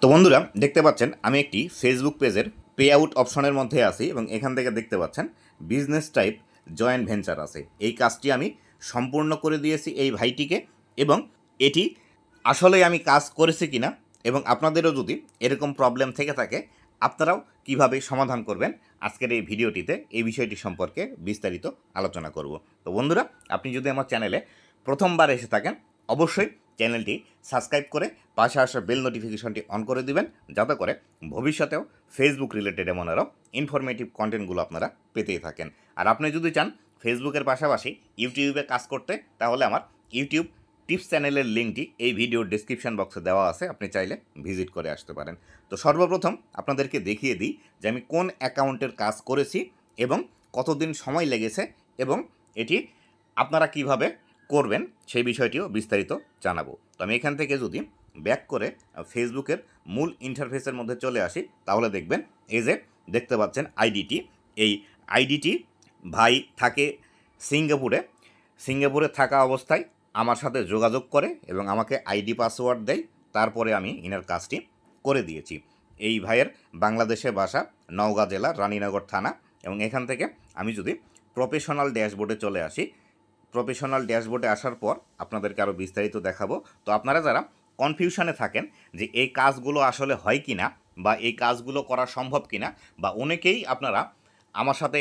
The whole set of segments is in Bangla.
তো বন্ধুরা দেখতে পাচ্ছেন আমি একটি ফেসবুক পেজের পে আউট অপশনের মধ্যে আছি এবং এখান থেকে দেখতে পাচ্ছেন বিজনেস টাইপ জয়েন্ট ভেঞ্চার আছে। এই কাজটি আমি সম্পূর্ণ করে দিয়েছি এই ভাইটিকে এবং এটি আসলেই আমি কাজ করেছি কিনা এবং আপনাদেরও যদি এরকম প্রবলেম থেকে থাকে আপনারাও কিভাবে সমাধান করবেন আজকের এই ভিডিওটিতে এই বিষয়টি সম্পর্কে বিস্তারিত আলোচনা করব। তো বন্ধুরা আপনি যদি আমার চ্যানেলে প্রথমবার এসে থাকেন অবশ্যই চ্যানেলটি সাবস্ক্রাইব করে পাশে আসা বেল নোটিফিকেশনটি অন করে দিবেন, যাতে করে ভবিষ্যতেও ফেসবুক রিলেটেড এমন আরও ইনফরমেটিভ কন্টেন্টগুলো আপনারা পেতেই থাকেন। আর আপনি যদি চান ফেসবুকের পাশাপাশি ইউটিউবে কাজ করতে, তাহলে আমার ইউটিউব টিপস চ্যানেলের লিঙ্কটি এই ভিডিওর ডেসক্রিপশন বক্সে দেওয়া আছে, আপনি চাইলে ভিজিট করে আসতে পারেন। তো সর্বপ্রথম আপনাদেরকে দেখিয়ে দিই যে আমি কোন অ্যাকাউন্টের কাজ করেছি এবং কতদিন সময় লেগেছে এবং এটি আপনারা কিভাবে করবেন সেই বিষয়টিও বিস্তারিত জানাবো। তো আমি এখান থেকে যদি ব্যাক করে ফেসবুকের মূল ইন্টারফেসের মধ্যে চলে আসি, তাহলে দেখবেন এই যে দেখতে পাচ্ছেন আইডিটি, এই আইডিটি ভাই থাকে সিঙ্গাপুরে থাকা অবস্থায় আমার সাথে যোগাযোগ করে এবং আমাকে আইডি পাসওয়ার্ড দেয়, তারপরে আমি ইনার কাজটি করে দিয়েছি। এই ভাইয়ের বাংলাদেশে বাসা, নওগাঁ জেলা, রানীনগর থানা। এবং এখান থেকে আমি যদি প্রফেশনাল ড্যাশবোর্ডে চলে আসি, প্রফেশনাল ড্যাশবোর্ডে আসার পর আপনাদেরকে আরও বিস্তারিত দেখাবো। তো আপনারা যারা কনফিউশনে থাকেন যে এই কাজগুলো আসলে হয় কি না বা এই কাজগুলো করা সম্ভব কি না, বা অনেকেই আপনারা আমার সাথে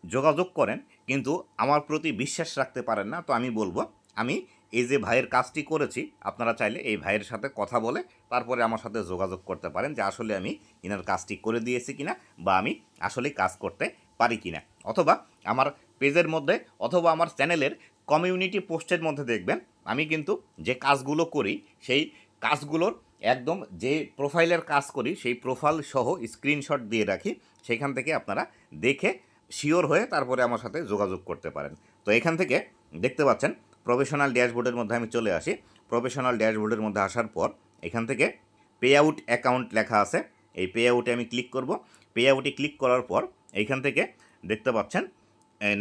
যোগাযোগ করেন কিন্তু আমার প্রতি বিশ্বাস রাখতে পারেন না, তো আমি বলবো আমি এই যে ভাইয়ের কাজটি করেছি, আপনারা চাইলে এই ভাইয়ের সাথে কথা বলে তারপরে আমার সাথে যোগাযোগ করতে পারেন যে আসলে আমি ইনার কাজটি করে দিয়েছি কিনা বা আমি আসলে কাজ করতে পারি কিনা। অথবা আমার পেজের মধ্যে অথবা আমার চ্যানেলের কমিউনিটি পোস্টের মধ্যে দেখবেন আমি কিন্তু যে কাজগুলো করি সেই কাজগুলোর একদম যে প্রোফাইলের কাজ করি সেই প্রোফাইল সহ স্ক্রিনশট দিয়ে রাখি, সেখান থেকে আপনারা দেখে শিওর হয়ে তারপরে আমার সাথে যোগাযোগ করতে পারেন। তো এখান থেকে দেখতে পাচ্ছেন প্রফেশনাল ড্যাশবোর্ডের মধ্যে আমি চলে আসি। প্রফেশনাল ড্যাশবোর্ডের মধ্যে আসার পর এখান থেকে পে আউট অ্যাকাউন্ট লেখা আছে, এই পে আউটে আমি ক্লিক করব। পে আউটে ক্লিক করার পর এইখান থেকে দেখতে পাচ্ছেন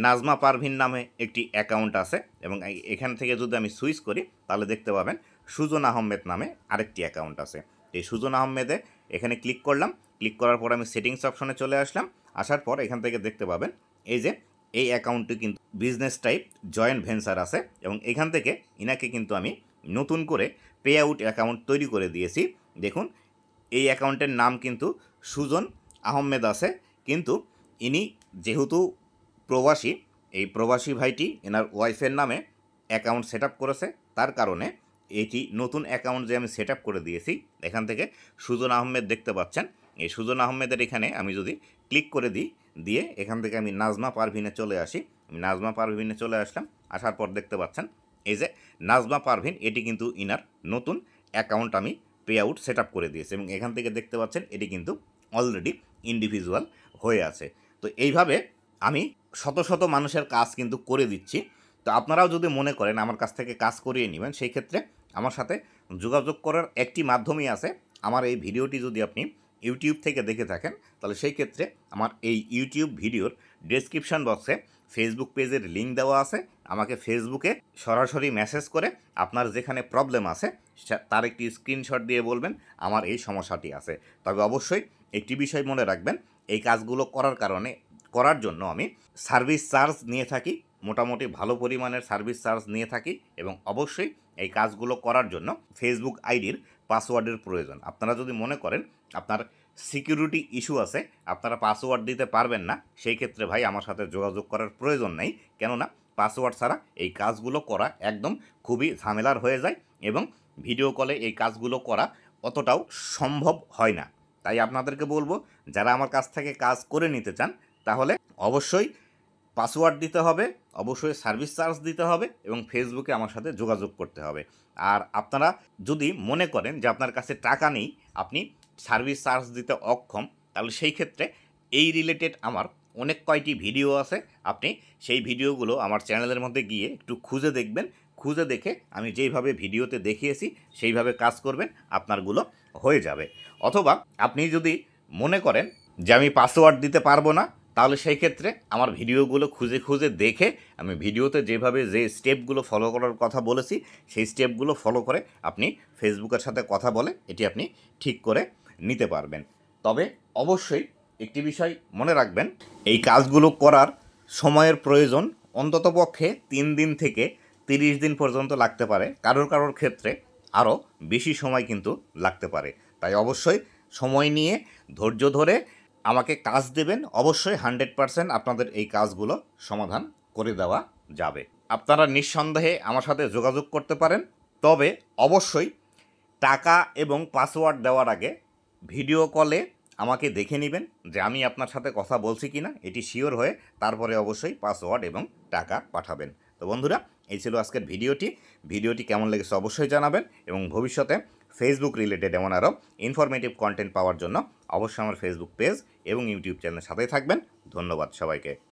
নাজমা পারভিন নামে একটি অ্যাকাউন্ট আছে এবং এখান থেকে যদি আমি সুইচ করি তাহলে দেখতে পাবেন সুজন আহমেদ নামে আরেকটি অ্যাকাউন্ট আছে। এই সুজন আহমেদে এখানে ক্লিক করলাম, ক্লিক করার পর আমি সেটিংস অপশনে চলে আসলাম। আসার পর এখান থেকে দেখতে পাবেন এই যে এই অ্যাকাউন্টটি কিন্তু বিজনেস টাইপ জয়েন্ট ভেঞ্চার আছে এবং এখান থেকে ইনাকে কিন্তু আমি নতুন করে পে আউট অ্যাকাউন্ট তৈরি করে দিয়েছি। দেখুন এই অ্যাকাউন্টের নাম কিন্তু সুজন আহমেদ আছে, কিন্তু ইনি যেহেতু প্রবাসী, এই প্রবাসী ভাইটি এনার ওয়াইফের নামে অ্যাকাউন্ট সেট আপ করেছে, তার কারণে এটি নতুন অ্যাকাউন্ট যে আমি সেট আপ করে দিয়েছি। এখান থেকে সুজন আহমেদ দেখতে পাচ্ছেন, এই সুজন আহমেদের এখানে আমি যদি ক্লিক করে দিয়ে এখান থেকে আমি নাজমা পারভিনে চলে আসি। আমি নাজমা পারভিনে চলে আসলাম। আসার পর দেখতে পাচ্ছেন এই যে নাজমা পারভিন, এটি কিন্তু ইনার নতুন অ্যাকাউন্ট আমি পে আউট সেট আপ করে দিয়েছি এবং এখান থেকে দেখতে পাচ্ছেন এটি কিন্তু অলরেডি ইন্ডিভিজুয়াল হয়ে আছে। তো এইভাবে আমি শত শত মানুষের কাজ কিন্তু করে দিচ্ছি। তো আপনারাও যদি মনে করেন আমার কাছ থেকে কাজ করিয়ে নেবেন, সেই ক্ষেত্রে আমার সাথে যোগাযোগ করার একটি মাধ্যমই আছে। আমার এই ভিডিওটি যদি আপনি ইউটিউব থেকে দেখে থাকেন তাহলে সেই ক্ষেত্রে আমার এই ইউটিউব ভিডিওর ডেসক্রিপশন বক্সে ফেসবুক পেজের লিঙ্ক দেওয়া আছে। আমাকে ফেসবুকে সরাসরি মেসেজ করে আপনার যেখানে প্রবলেম আছে তার একটি স্ক্রিনশট দিয়ে বলবেন আমার এই সমস্যাটি আছে। তবে অবশ্যই একটি বিষয় মনে রাখবেন, এই কাজগুলো করার জন্য আমি সার্ভিস চার্জ নিয়ে থাকি, মোটামুটি ভালো পরিমাণের সার্ভিস চার্জ নিয়ে থাকি এবং অবশ্যই এই কাজগুলো করার জন্য ফেসবুক আইডির পাসওয়ার্ডের প্রয়োজন। আপনারা যদি মনে করেন আপনার সিকিউরিটি ইস্যু আছে, আপনারা পাসওয়ার্ড দিতে পারবেন না, সেই ক্ষেত্রে ভাই আমার সাথে যোগাযোগ করার প্রয়োজন নেই, কেননা পাসওয়ার্ড ছাড়া এই কাজগুলো করা একদম খুবই ঝামেলার হয়ে যায় এবং ভিডিও কলে এই কাজগুলো করা অতটাও সম্ভব হয় না। তাই আপনাদেরকে বলবো যারা আমার কাছ থেকে কাজ করে নিতে চান তাহলে অবশ্যই পাসওয়ার্ড দিতে হবে, অবশ্যই সার্ভিস চার্জ দিতে হবে এবং ফেসবুকে আমার সাথে যোগাযোগ করতে হবে। আর আপনারা যদি মনে করেন যে আপনার কাছে টাকা নেই, আপনি সার্ভিস চার্জ দিতে অক্ষম, তাহলে সেই ক্ষেত্রে এই রিলেটেড আমার অনেক কয়টি ভিডিও আছে, আপনি সেই ভিডিওগুলো আমার চ্যানেলের মধ্যে গিয়ে একটু খুঁজে দেখবেন। খুঁজে দেখে আমি যেইভাবে ভিডিওতে দেখিয়েছি সেইভাবে কাজ করবেন, আপনারগুলো হয়ে যাবে। অথবা আপনি যদি মনে করেন যে আমি পাসওয়ার্ড দিতে পারবো না, তাহলে সেই ক্ষেত্রে আমার ভিডিওগুলো খুঁজে খুঁজে দেখে আমি ভিডিওতে যেভাবে যে স্টেপগুলো ফলো করার কথা বলেছি সেই স্টেপগুলো ফলো করে আপনি ফেসবুকের সাথে কথা বলে এটি আপনি ঠিক করে নিতে পারবেন। তবে অবশ্যই একটি বিষয় মনে রাখবেন, এই কাজগুলো করার সময়ের প্রয়োজন অন্ততপক্ষে 3 দিন থেকে 30 দিন পর্যন্ত লাগতে পারে, কারোর ক্ষেত্রে আরও বেশি সময় কিন্তু লাগতে পারে। তাই অবশ্যই সময় নিয়ে ধৈর্য ধরে আমাকে কাজ দেবেন, অবশ্যই 100% আপনাদের এই কাজগুলো সমাধান করে দেওয়া যাবে। আপনারা নিঃসন্দেহে আমার সাথে যোগাযোগ করতে পারেন, তবে অবশ্যই টাকা এবং পাসওয়ার্ড দেওয়ার আগে ভিডিও কলে আমাকে দেখে নেবেন যে আমি আপনার সাথে কথা বলছি কি না, এটি শিওর হয়ে তারপরে অবশ্যই পাসওয়ার্ড এবং টাকা পাঠাবেন। তো বন্ধুরা, এই ছিল আজকের ভিডিওটি কেমন লেগেছে অবশ্যই জানাবেন, এবং ভবিষ্যতে ফেসবুক রিলেটেড এমন আরও ইনফরমেটিভ কন্টেন্ট পাওয়ার জন্য অবশ্যই আমার ফেসবুক পেজ এবং ইউটিউব চ্যানেলের সাথেই থাকবেন। ধন্যবাদ সবাইকে।